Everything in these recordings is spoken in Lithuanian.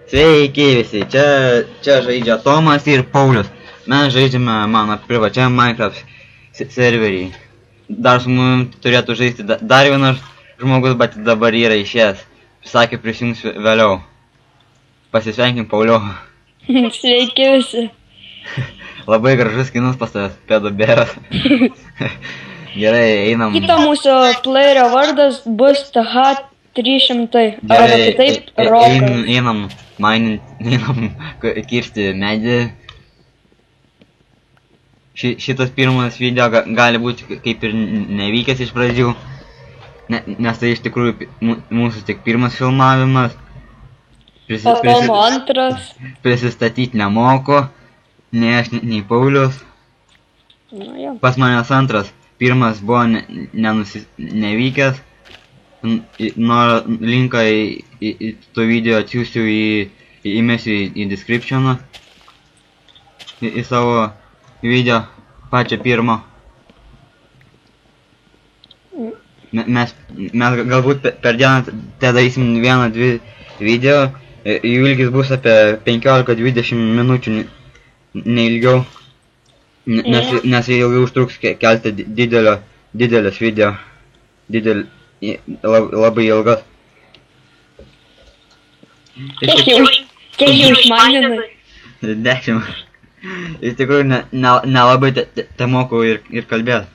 Sveiki visi, čia žaidžia Tomas ir Paulius. Mes žaidžiame mano privačiam Minecraft serverį. Dar su mumis turėtų žaisti dar vienas žmogus, bet dabar yra išėjęs. Sakė, prisijungsiu vėliau. Pasisveikim, Pauliau. Sveiki visi. Labai gražus kinas pas tavęs, pėdų bėras. Gerai, einam. Kito mūsų playerio vardas bus TH300. Arba kitaip Rokas. Einam kirsti medį. Šitas pirmas video gali būti kaip ir nevykęs iš pradžių. Nes tai iš tikrųjų mūsų tik pirmas filmavimas. O Tomo antras. Prisistatyti nemoku. Nei aš, nei Paulius. Pas manęs antras. Pirmas buvo nevykęs. Linką į to video atsiųsiu įmesiu į descriptioną. Į savo video pačią pirmą. Mes galbūt per dieną te darysim 1-2 video. Jų ilgis bus apie 15-20 minučių, neilgiau. Nes jie ilgai užtruks kelti didelės video. Labai ilgas. Kiek jau išmaninai? 10. Iš tikrųjų nelabai te moku ir kalbėti.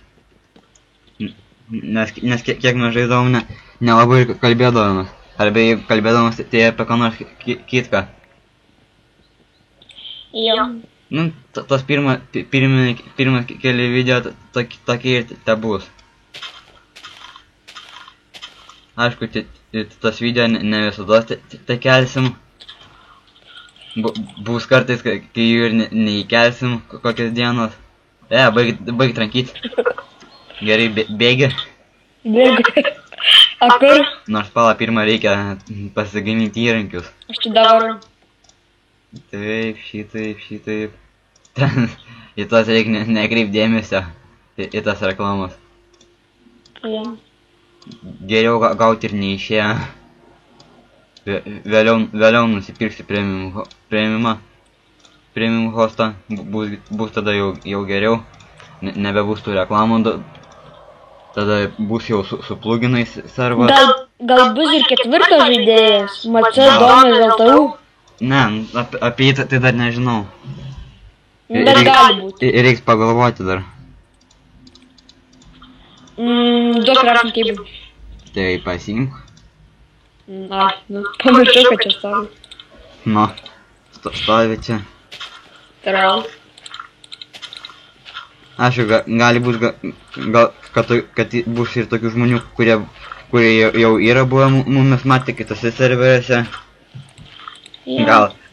Nes kiek mes žaisdavom, nelabai kalbėdavom. Arba jeigu kalbėdavom, tai apie ką nors kitką. Jo. Nu, tos pirmas keli video tokie ir te bus. Aišku, tas video ne visados te kelsim. Bus kartais, kai jų ir neįkelsim kokias dienos. Baig trankyti. Gerai, bėgi. Bėgi. A kur? Nors pala pirmą reikia pasigaminti įrankius. Aš čia darau. Taip, šitaip. Ten į tos reikia nekreip dėmesio. Į tas reklamas. Geriau gauti ir neišėję. Vėliau nusipirksiu premiumą. Premium hostą. Bus tada jau geriau. Nebebus tų reklamų. Tada bus jau su pluginais servas. Gal bus ir ketvirtas žaidėjas? Mace Domas LTU? Ne, apie jį tai dar nežinau. Bet gali būti. Reiks pagalvoti dar. Duok crafting table. Tai pasiimk. Pamiršau, kad čia stovi. Nu, stovi čia. Tarau. Aišku, gali būti, kad bus ir tokių žmonių, kurie jau yra buvę mumis matę kitose serveriuose.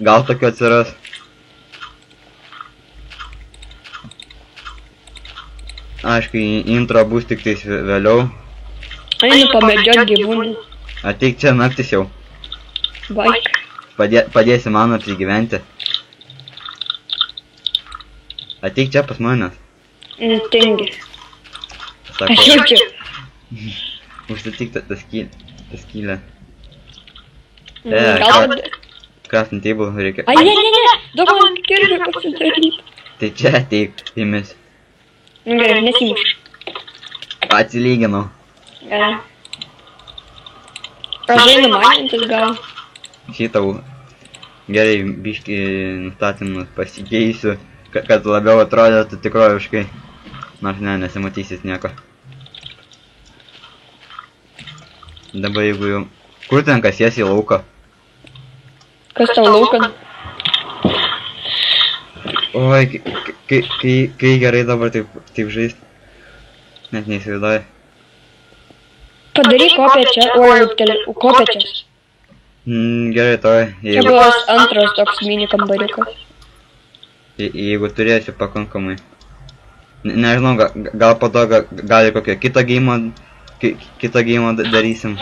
Gal tokių atsiras. Aišku, intro bus tik tais vėliau. Einu pamedžiot gyvūnų. Ateik čia naktis jau. Baik. Padėsi man apsigyventi. Ateik čia pas manęs. Tingi. Aš jaučiu. Užsitik tą skylę. Crafting table reikia. Ai, ne. Daug man kirvių pasidaryti. Tai čia ateik, įmis. Gerai, nesimuš. Atsilyginau. Gerai. Aš einu manintis gal. Šitau gerai biškį nustatymus pasikeisiu, kad labiau atrodytų tikroviškai. Nors nesimatysis nieko. Dabar jeigu jau... Kur ten kasiesi į lauką? Kas tau laukan? Oi, kai gerai dabar taip žaist. Net neįsivaizduoju. Padaryk kopią čia, kopią čia. Gerai, toj. Čia buvo antras toks mini kambariukas. Jeigu turėsiu pakankamai. Nežinau, gal po to gali kokią kitą geimą darysim.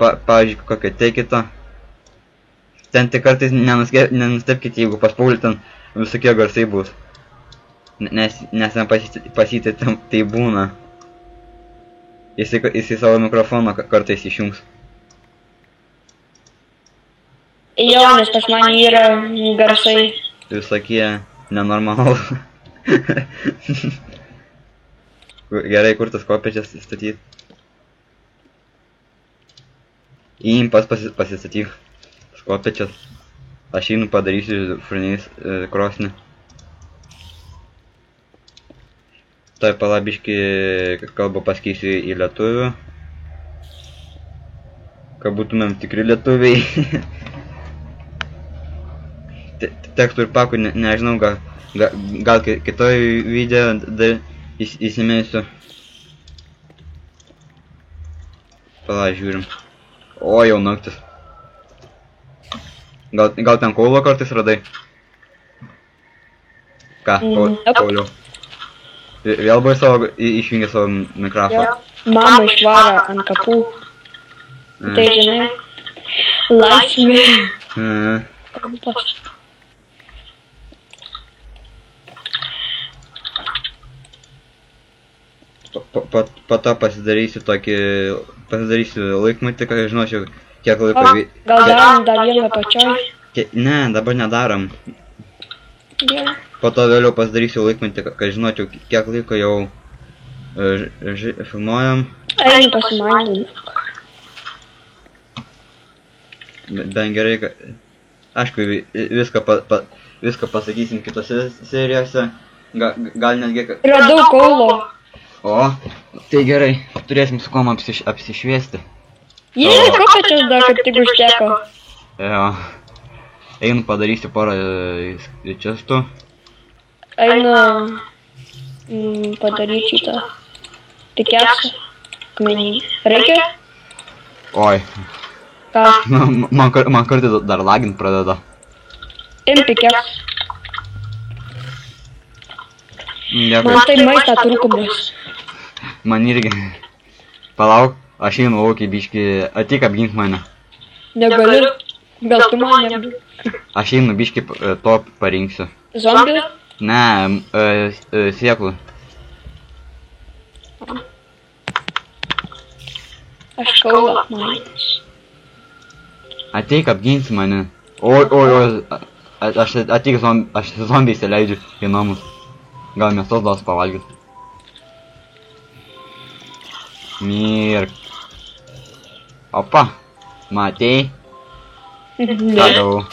Pavyzdžiui, kokią tai kitą. Ten tik kartais nenustepkite, jeigu pas Paulį ten visokie garsai bus. Nes pasitė tai būna. Jisai savo mikrofoną kartais išjungs. Jo, nes pas mane yra garsai. Visokie nenormalūs. Gerai, kur tas kopėčias statyti? Įimpas pasistatyk. Kopėčias. Aš einu padarysiu furniais krosnį. Tai palabiški kalbą paskeisiu į lietuvių. Kad būtumėm tikri lietuviai. Tekstų ir pakų nežinau, gal kitoj video dar įsimėsiu. Pala, žiūrim. O, jau naktis. Gal ten kaulo kartais radai? Ką, Pauliau? Vėl buvai savo, išjungė savo mikrofą? Mama išvaro ant kapų. Tai žinai, laisvė. Kampas. Po to pasidarysiu laikmatį, kad žinočiau, kiek laiko... Gal darom dar vieną pačioj? Ne, dabar nedarom. Gerai. Po to vėliau pasidarysiu laikmatį, kad žinočiau, kiek laiko jau filmuojam. Einu pasimankinu. Ben gerai, kad... Aišku, viską pasakysim kitose serijose. Gal netgi... Radau kaulo. O, tai gerai, turėsim su kom apsišviesti. Jie, kopėčias dar kaip tik užteko. Jo. Einu padarysiu porą čestų. Einu padaryti šitą. Pikeksą. Akmenį. Reikia? Oi. Ką? Man kartai dar lagint pradeda. Im pikeksą. Dėkui. Man tai maistą trūkumas. Man irgi. Palauk, aš einu laukiai biški, atik apgink mane. Negaliu. Gal tu man nebū. Aš einu biški to parinksiu. Zombių? Ne, sėklų. Aš kaulą apmainęs. Ateik apginsi mane. Oi, aš zombiai įsileidžiu į namus. Gal mėsos duos pavalgyt. Mirk. Opa, matei? Ką gavau?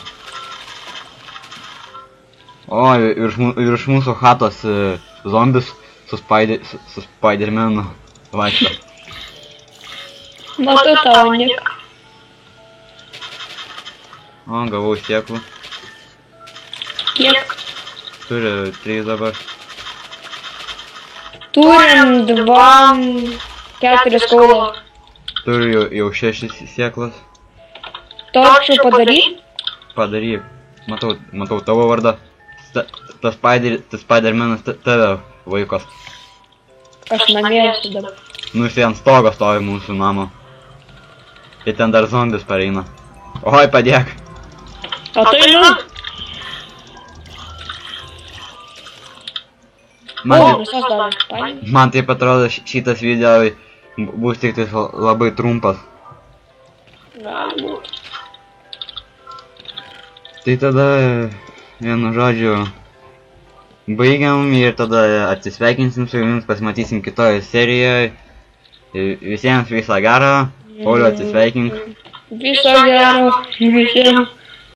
O, virš mūsų chatos zombis su Spidermanu vaikšto. Matau tavo niką. O, gavau sėklų. Kiek? Turi 3 dabar. Turim 4 kaulo. Turiu jau 6 sėklas. Torčių padaryt? Padaryk. Matau tavo vardą. Tas Spidermanas tave vaikos. Aš namie esu dabar. Nu jisai ant stogo stovi mūsų namo. Ir ten dar zombis pareina. Oi, padėk. O tai nu? Man taip atrodo, šitas video bus tik labai trumpas. Galbūt. Tai tada, vienu žodžiu, baigiam ir tada atsisveikinsim su jumis, pasimatysim kitoje serijoje. Visiems viso gero, Pauliau atsisveikink. Viso gero visiems.